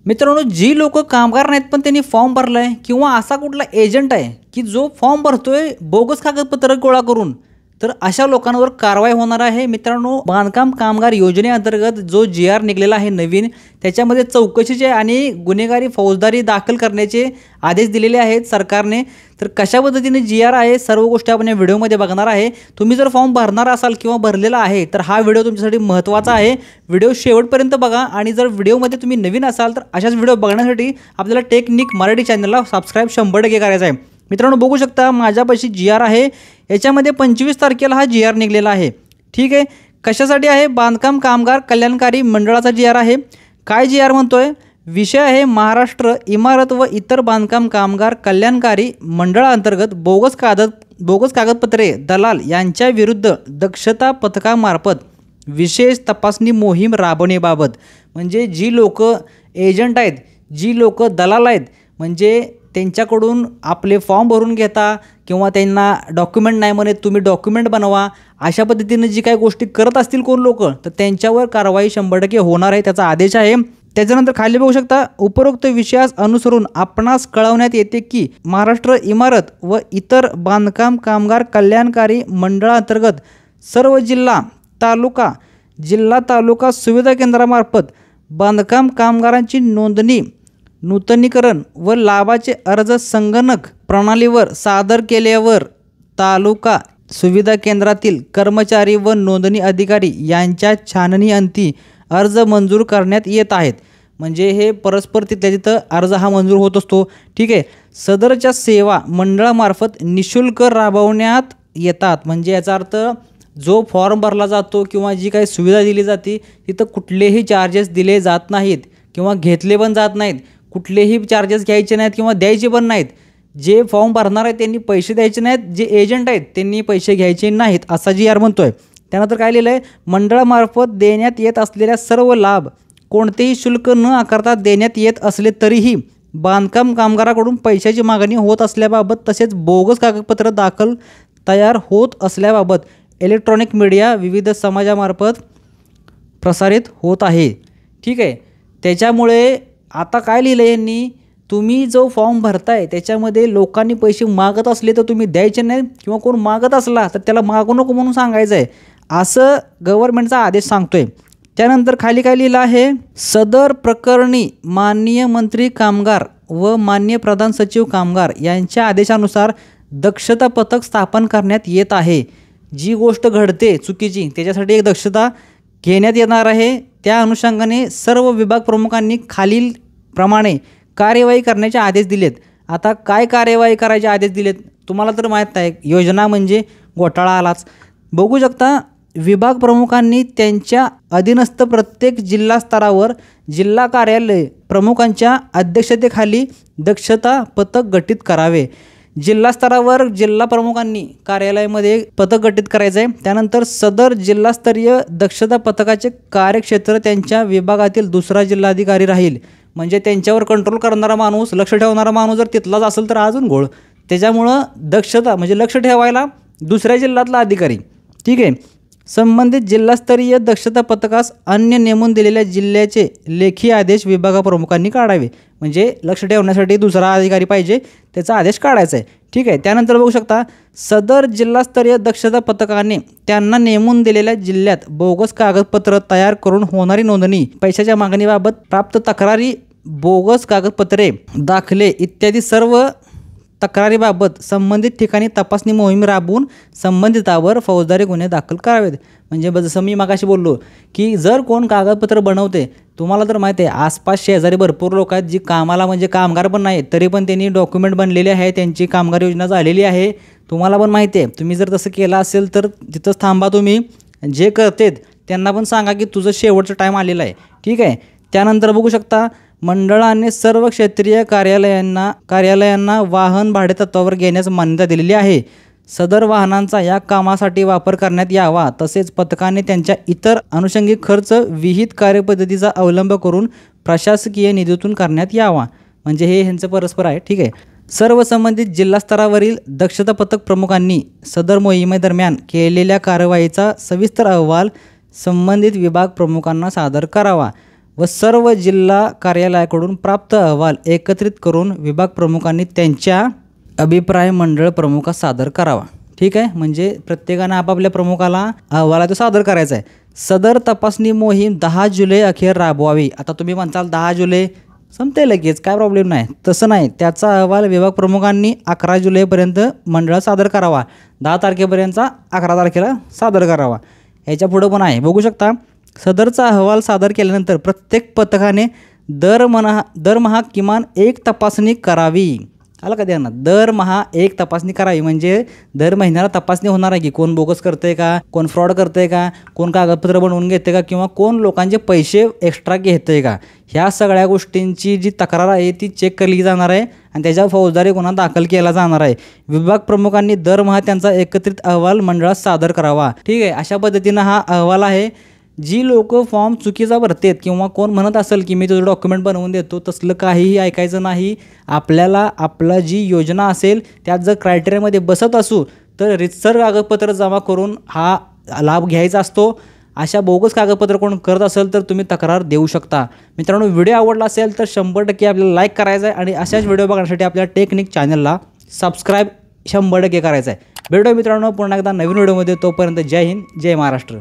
मित्रांनो, जी लोक कामगार नाहीत पण त्यांनी फॉर्म भरलाय किंवा असा कुठला एजंट आहे की जो फॉर्म भरतोय बोगस कागदपत्र गोळा करून, तर अशा लोकांवर कारवाई होणार आहे. मित्रांनो, बांधकाम कामगार योजनेअंतर्गत जो जी.आर. निघालेला आहे नवीन, त्याच्यामध्ये चौकशीचे आणि गुन्हेगारी फौजदारी दाखल करण्याचे आदेश दिलेले आहेत सरकारने. तर कशा पद्धतीने जी.आर. आहे सर्व गोष्टी आपण या व्हिडिओमध्ये बघणार आहे. तुम्ही जर फॉर्म भरणार असाल किंवा भरलेला आहे तर हा व्हिडिओ तुमच्यासाठी महत्त्वाचा आहे. व्हिडिओ शेवटपर्यंत बघा आणि जर व्हिडिओमध्ये तुम्ही नवीन असाल तर अशाच व्हिडिओ बघण्यासाठी आपल्याला टेक्निक मराठी चॅनलला सबस्क्राईब 100% करायचं आहे. मित्रांनो, बघू शकता माझ्यापाशी जी.आर. आहे. याच्यामध्ये 25 तारखेला हा जी.आर. निघालेला आहे. ठीक आहे. कशासाठी आहे? बांधकाम कामगार कल्याणकारी मंडळाचा जी.आर. आहे. काय जी.आर. म्हणतोय? विषय आहे महाराष्ट्र इमारत व इतर बांधकाम कामगार कल्याणकारी मंडळाअंतर्गत बोगस कागदपत्रे दलाल यांच्या विरुद्ध दक्षता पथकामार्फत विशेष तपासणी मोहीम राबवण्याबाबत. म्हणजे जी लोक एजंट आहेत, जी लोक दलाल आहेत, म्हणजे त्यांच्याकडून आपले फॉर्म भरून घेता किंवा त्यांना डॉक्युमेंट नाही म्हणत तुम्ही डॉक्युमेंट बनवा, अशा पद्धतीने जी काही गोष्टी करत असतील कोण लोक, तर त्यांच्यावर कारवाई 100% होणार आहे. त्याचा आदेश आहे. त्याच्यानंतर खाली बघू शकता, उपरोक्त विषयास अनुसरून आपणास कळवण्यात येते की महाराष्ट्र इमारत व इतर बांधकाम कामगार कल्याणकारी मंडळाअंतर्गत सर्व जिल्हा तालुका सुविधा केंद्रामार्फत बांधकाम कामगारांची नोंदणी, नूतनीकरण व लाभाचे अर्ज संगणक प्रणालीवर सादर केल्यावर तालुका सुविधा केंद्रातील कर्मचारी व नोंदणी अधिकारी यांच्या छाननीअंती अर्ज मंजूर करण्यात येत आहेत. म्हणजे हे परस्पर तिथल्या तिथं अर्ज हा मंजूर होत असतो. ठीक आहे. सदरच्या सेवा मंडळामार्फत निशुल्क राबवण्यात येतात. म्हणजे याचा अर्थ जो फॉर्म भरला जातो किंवा जी काही सुविधा दिली जाते तिथं कुठलेही चार्जेस दिले जात नाहीत किंवा घेतले पण जात नाहीत. कुठलेही चार्जेस घ्यायचे नाहीत किंवा द्यायचे पण नाहीत. जे फॉर्म भरणार आहेत त्यांनी पैसे द्यायचे नाहीत, जे एजंट आहेत त्यांनी पैसे घ्यायचे नाहीत, असा जी.आर. म्हणतोय. त्यानंतर काय लिहिलं आहे? मंडळामार्फत देण्यात येत असलेल्या सर्व लाभ कोणतेही शुल्क न आकारता देण्यात येत असले तरीही बांधकाम कामगाराकडून पैशाची मागणी होत असल्याबाबत तसेच बोगस कागदपत्र तयार होत असल्याबाबत इलेक्ट्रॉनिक मीडिया विविध समाजामार्फत प्रसारित होत आहे. ठीक आहे. त्याच्यामुळे आता काय लिहिलं आहे यांनी? तुम्ही जो फॉर्म भरताय त्याच्यामध्ये लोकांनी पैसे मागत असले तर तुम्ही द्यायचे नाही किंवा कोण मागत असला तर त्याला मागू नको म्हणून सांगायचं आहे, असं गव्हर्नमेंटचा आदेश सांगतोय. त्यानंतर खाली काय लिहिलं आहे? सदर प्रकरणी माननीय मंत्री कामगार व माननीय प्रधान सचिव कामगार यांच्या आदेशानुसार दक्षता पथक स्थापन करण्यात येत आहे. जी गोष्ट घडते चुकीची त्याच्यासाठी एक दक्षता घेण्यात येणार आहे. त्या अनुषंगाने सर्व विभाग प्रमुखांनी खालील प्रमाणे कार्यवाही करण्याचे आदेश दिलेत. आता काय कार्यवाही करायचे आदेश दिलेत तुम्हाला तर माहीत आहे, योजना म्हणजे घोटाळा आलाच. बघू शकता, विभाग प्रमुखांनी त्यांच्या अधीनस्थ प्रत्येक जिल्हा स्तरावर जिल्हा कार्यालय प्रमुखांच्या अध्यक्षतेखाली दक्षता पथक गठीत करावे. जिल्हा स्तरावर जिल्हा प्रमुखांनी कार्यालयामध्ये पथक गठीत करायचं आहे. त्यानंतर सदर जिल्हास्तरीय दक्षता पथकाचे कार्यक्षेत्र त्यांच्या विभागातील दुसरा जिल्हाधिकारी राहील. म्हणजे त्यांच्यावर कंट्रोल करणारा माणूस, लक्ष ठेवणारा माणूस जर तिथलाच असेल तर अजून घोळ. त्याच्यामुळं दक्षता म्हणजे लक्ष ठेवायला दुसऱ्या जिल्ह्यातला अधिकारी. ठीक आहे. संबंधित जिल्हास्तरीय दक्षता पथकास अन्य नेमून दिलेल्या जिल्ह्याचे लेखी आदेश विभागप्रमुखांनी काढावे. म्हणजे लक्ष ठेवण्यासाठी दुसरा अधिकारी पाहिजे, त्याचा आदेश काढायचा आहे. ठीक आहे. त्यानंतर बघू शकता, सदर जिल्हास्तरीय दक्षता पथकाने त्यांना नेमून दिलेल्या जिल्ह्यात बोगस कागदपत्र तयार करून होणारी नोंदणी, पैशाच्या मागणीबाबत प्राप्त तक्रारी, बोगस कागदपत्रे, दाखले इत्यादी सर्व तक्रारीबाबत संबंधित ठिकाणी तपासणी मोहीम राबवून संबंधितावर फौजदारी गुन्हे दाखल करावेत. म्हणजे जसं मी मागाशी बोललो की जर कोण कागदपत्र बनवते, तुम्हाला तर माहिती आहे आसपास शेजारी भरपूर लोक आहेत जी कामाला म्हणजे कामगार पण नाहीत तरी पण त्यांनी डॉक्युमेंट बनलेले आहे, त्यांची कामगार योजना झालेली आहे. तुम्हाला पण माहिती आहे. तुम्ही जर तसं केलं असेल तर तिथंच थांबा. तुम्ही जे करतेत त्यांना पण सांगा की तुझं शेवटचं टाईम आलेला आहे. ठीक आहे. त्यानंतर बघू शकता, मंडळाने सर्व क्षेत्रीय कार्यालयांना वाहन भाडेतत्वावर घेण्यास मान्यता दिलेली आहे. सदर वाहनांचा या कामासाठी वापर करण्यात यावा. तसेच पथकाने त्यांच्या इतर अनुषंगिक खर्च विहित कार्यपद्धतीचा अवलंब करून प्रशासकीय निधीतून करण्यात यावा. म्हणजे हे ह्यांचं परस्पर आहे. ठीक आहे. सर्व संबंधित जिल्हास्तरावरील दक्षता पथक प्रमुखांनी सदर मोहिमेदरम्यान केलेल्या कारवाईचा सविस्तर अहवाल संबंधित विभाग प्रमुखांना सादर करावा. व सर्व जिल्हा कार्यालयाकडून प्राप्त अहवाल एकत्रित करून विभाग प्रमुखांनी त्यांच्या अभिप्राय मंडळ प्रमुखास सादर करावा. ठीक आहे, म्हणजे प्रत्येकानं आपापल्या प्रमुखाला अहवाल तो सादर करायचा आहे. सदर तपासणी मोहीम 10 जुलै अखेर राबवावी. आता तुम्ही म्हणताल 10 जुलै संपते लगेच, काय प्रॉब्लेम नाही. तसं नाही, त्याचा अहवाल विभाग प्रमुखांनी 11 जुलैपर्यंत मंडळात सादर करावा. 10 तारखेपर्यंतचा 11 तारखेला सादर करावा. याच्या पुढं पण आहे, बघू शकता. सदरचा अहवाल सादर केल्यानंतर प्रत्येक पथकाने दरमहा किमान 1 तपासणी करावी. आलं का त्यांना, दरमहा 1 तपासणी करावी. म्हणजे दर महिन्याला तपासणी होणार आहे की कोण बोगस करतंय का, कोण फ्रॉड करतंय का, कोण कागदपत्र बनवून घेते का, किंवा कोण लोकांचे पैसे एक्स्ट्रा घेतंय का. ह्या सगळ्या गोष्टींची जी तक्रार आहे ती चेक केली जाणार आहे आणि त्याच्यावर फौजदारी गुन्हा दाखल केला जाणार आहे. विभाग प्रमुखांनी दरमहा त्यांचा एकत्रित अहवाल मंडळात सादर करावा. ठीक आहे, अशा पद्धतीनं हा अहवाल आहे. जी लोक फॉर्म चुकीचा भरतेत किंवा कोण म्हणत असेल की मी तुझं डॉक्युमेंट बनवून देतो, तसलं काहीही ऐकायचं नाही. आपल्याला आपला जी योजना असेल त्यात जर क्रायटेरियामध्ये बसत असू तर रितसर कागदपत्र जमा करून हा लाभ घ्यायचा असतो. अशा बोगस कागदपत्र कोण करत असेल तर तुम्ही तक्रार देऊ शकता. मित्रांनो, व्हिडिओ आवडला असेल तर 100% आपल्याला लाईक करायचं आहे आणि अशाच व्हिडिओ बघण्यासाठी आपल्या टेक्निक चॅनलला सबस्क्राईब 100% करायचं आहे. भेटूया मित्रांनो पुन्हा एकदा नवीन व्हिडिओमध्ये. तोपर्यंत जय हिंद, जय महाराष्ट्र.